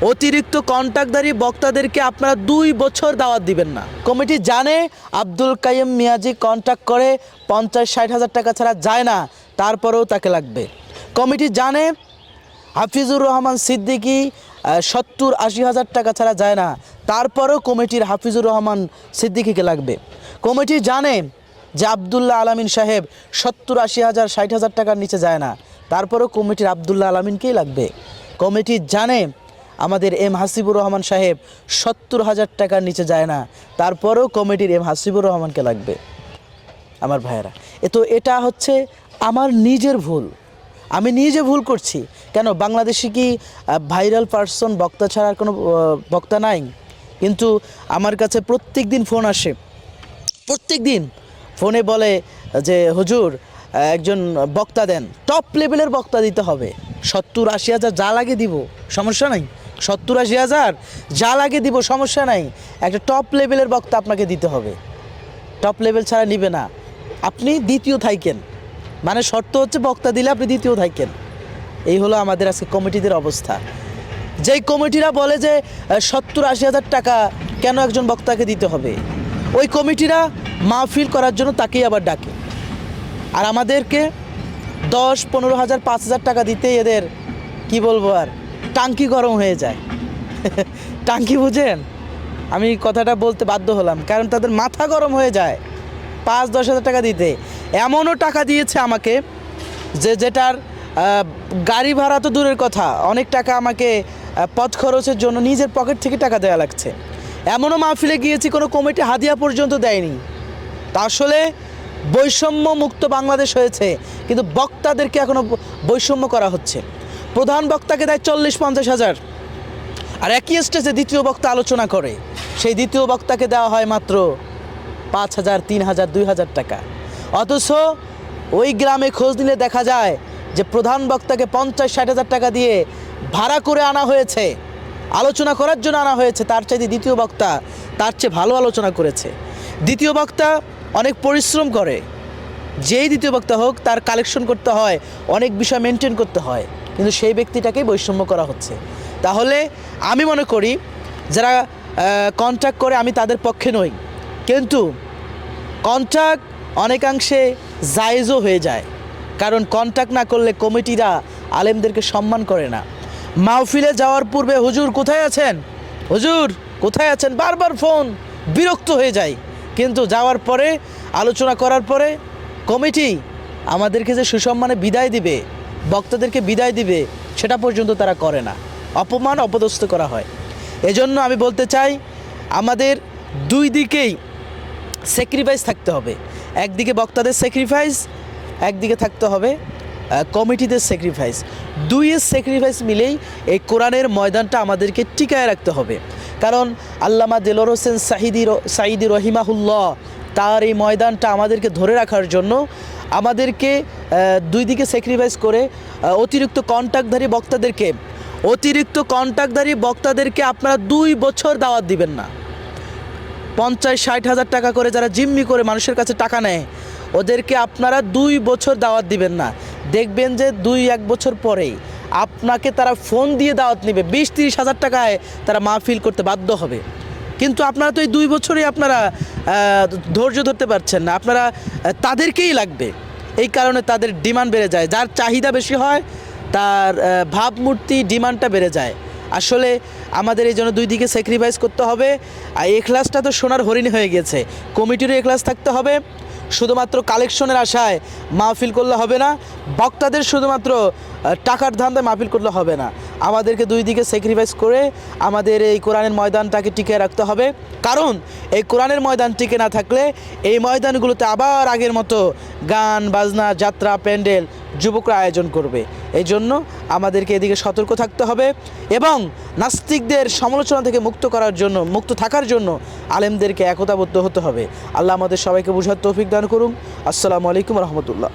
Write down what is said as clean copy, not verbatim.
অতিরিক্ত কন্ট্রাক্টধারী বক্তাদেরকে আপনারা 2 বছর দাওয়াত দিবেন না। কমিটি জানে আব্দুল কাইয়ুম মিয়াজি কন্ট্রাক্ট করে 50-60 হাজার টাকা ছাড়া যায় না, তারপরেও তাকে লাগবে। কমিটি জানে হাফিজুর রহমান সিদ্দিকী 70-80 হাজার টাকা ছাড়া যায় না, তারপরেও কমিটির হাফিজুর রহমান সিদ্দিকীকে লাগবে। কমিটি জানে যে আবদুল্লাহ আলামিন সাহেব 70-80 হাজার 60 হাজার টাকার নিচে যায় না, তারপরেও কমিটির আবদুল্লাহ আলামিনকেই লাগবে। কমিটি জানে আমাদের এম হাসিবুর রহমান সাহেব 70 হাজার টাকার নিচে যায় না, তারপরেও কমিটির এম হাসিবুর রহমানকে লাগবে। আমার ভাইয়েরা, এটা হচ্ছে আমার নিজের ভুল, আমি নিজে ভুল করছি। কেন বাংলাদেশে কি ভাইরাল পারসন বক্তা ছাড়া আর কোনো বক্তা নাই? কিন্তু আমার কাছে প্রত্যেক দিন ফোন আসে, প্রত্যেক দিন ফোনে বলে যে হুজুর একজন বক্তা দেন, টপ লেভেলের বক্তা দিতে হবে, 70-80 হাজার যা লাগে দিব, সমস্যা নাই, 70-80 হাজার যা লাগে দিব, সমস্যা নাই, একটা টপ লেভেলের বক্তা আপনাকে দিতে হবে, টপ লেভেল ছাড়া নিবে না, আপনি দ্বিতীয় থাইকেন, মানে শর্ত হচ্ছে বক্তা দিলে আপনি দ্বিতীয় থাইকেন। এই হলো আমাদের আজকে কমিটিদের অবস্থা। যেই কমিটিরা বলে যে 70-80 হাজার টাকা কেন একজন বক্তাকে দিতে হবে, ওই কমিটিরা মাহফিল করার জন্য তাকেই আবার ডাকে, আর আমাদেরকে 10-15 হাজার 5 হাজার টাকা দিতেই এদের কি বলবো আর টাঙ্কি গরম হয়ে যায়। টাঙ্কি বুঝেন? আমি কথাটা বলতে বাধ্য হলাম, কারণ তাদের মাথা গরম হয়ে যায় 5-10 হাজার টাকা দিতে। এমনও টাকা দিয়েছে আমাকে যেটার গাড়ি ভাড়া তো দূরের কথা, অনেক টাকা আমাকে পথ খরচের জন্য নিজের পকেট থেকে টাকা দেওয়া লাগছে। এমনও মাহফিলে গিয়েছি কোনো কমিটি হাদিয়া পর্যন্ত দেয়নি। তা আসলে বৈষম্য মুক্ত বাংলাদেশ হয়েছে, কিন্তু বক্তাদেরকে এখনও বৈষম্য করা হচ্ছে। প্রধান বক্তাকে দেয় 40-50 হাজার, আর একই স্টেজে দ্বিতীয় বক্তা আলোচনা করে, সেই দ্বিতীয় বক্তাকে দেওয়া হয় মাত্র 5 হাজার, 3 হাজার, 2 হাজার টাকা। অথচ ওই গ্রামে খোঁজ নিলে দেখা যায় যে প্রধান বক্তাকে 50-60 হাজার টাকা দিয়ে ভাড়া করে আনা হয়েছে, আলোচনা করার জন্য আনা হয়েছে, তার চাইতে দ্বিতীয় বক্তা তার চেয়ে ভালো আলোচনা করেছে। দ্বিতীয় বক্তা অনেক পরিশ্রম করে, যেই দ্বিতীয় বক্তা হোক তার কালেকশন করতে হয়, অনেক বিষয় মেনটেন করতে হয়, কিন্তু সেই ব্যক্তিটাকেই বৈষম্য করা হচ্ছে। তাহলে আমি মনে করি যারা কন্ট্রাক্ট করে আমি তাদের পক্ষে নই, কিন্তু কন্ট্রাক্ট অনেকাংশে জায়েজও হয়ে যায়, কারণ কন্ট্রাক্ট না করলে কমিটিরা আলেমদেরকে সম্মান করে না। মাহফিলে যাওয়ার পূর্বে হুজুর কোথায় আছেন, হুজুর কোথায় আছেন বারবার ফোন, বিরক্ত হয়ে যায়, কিন্তু যাওয়ার পরে আলোচনা করার পরে কমিটি আমাদেরকে যে সুসম্মানে বিদায় দিবে, বক্তাদেরকে বিদায় দিবে, সেটা পর্যন্ত তারা করে না, অপমান অপদস্থ করা হয়। এজন্য আমি বলতে চাই আমাদের দুই দিকেই স্যাক্রিফাইস থাকতে হবে, একদিকে বক্তাদের স্যাক্রিফাইস, একদিকে থাকতে হবে কমিটিদের স্যাক্রিফাইস। দুইয়ের স্যাক্রিফাইস মিলেই এই কোরআনের ময়দানটা আমাদেরকে টিকায় রাখতে হবে। কারণ আল্লামা দেলোয়ার হোসেন সাঈদী রহিমাহুল্লাহ তার এই ময়দানটা আমাদেরকে ধরে রাখার জন্য আমাদেরকে দুই দিকে স্যাক্রিফাইস করে অতিরিক্ত কন্ট্রাক্টধারী বক্তাদেরকে আপনারা 2 বছর দাওয়াত দিবেন না। 50-60 হাজার টাকা করে যারা জিম্মি করে মানুষের কাছে টাকা নেয়, ওদেরকে আপনারা 2 বছর দাওয়াত দিবেন না। দেখবেন যে 2-1 বছর পরেই আপনাকে তারা ফোন দিয়ে দাওয়াত নেবে, 20-30 হাজার টাকায় তারা মাহফিল করতে বাধ্য হবে। কিন্তু আপনারা তো এই 2 বছরেই আপনারা ধৈর্য ধরতে পারছেন না, আপনারা তাদেরকেই লাগবে। এই কারণে তাদের ডিমান্ড বেড়ে যায়, যার চাহিদা বেশি হয় তার ভাবমূর্তি ডিমান্ডটা বেড়ে যায়। আসলে আমাদের এই জন্য দুই দিকে স্যাক্রিফাইস করতে হবে। আর এখলাসটা তো সোনার হরিণ হয়ে গেছে, কমিটিরও এখলাস থাকতে হবে। শুধুমাত্র কালেকশনের আশায় মাহফিল করলে হবে না, বক্তাদের শুধুমাত্র টাকার ধান্দায় মাহফিল করলে হবে না। আমাদেরকে দুই দিকে স্যাক্রিফাইস করে আমাদের এই কোরআনের ময়দানটাকে টিকে রাখতে হবে। কারণ এই কোরআনের ময়দান টিকে না থাকলে এই ময়দানগুলোতে আবার আগের মতো গান বাজনা, যাত্রা, প্যান্ডেল যুবকরা আয়োজন করবে। এই জন্য আমাদেরকে এদিকে সতর্ক থাকতে হবে এবং নাস্তিকদের সমালোচনা থেকে মুক্ত থাকার জন্য আলেমদেরকে একতাবদ্ধ হতে হবে। আল্লাহ আমাদের সবাইকে বুঝার তৌফিক দান করুন। আসসালামু আলাইকুম রহমতুল্লাহ।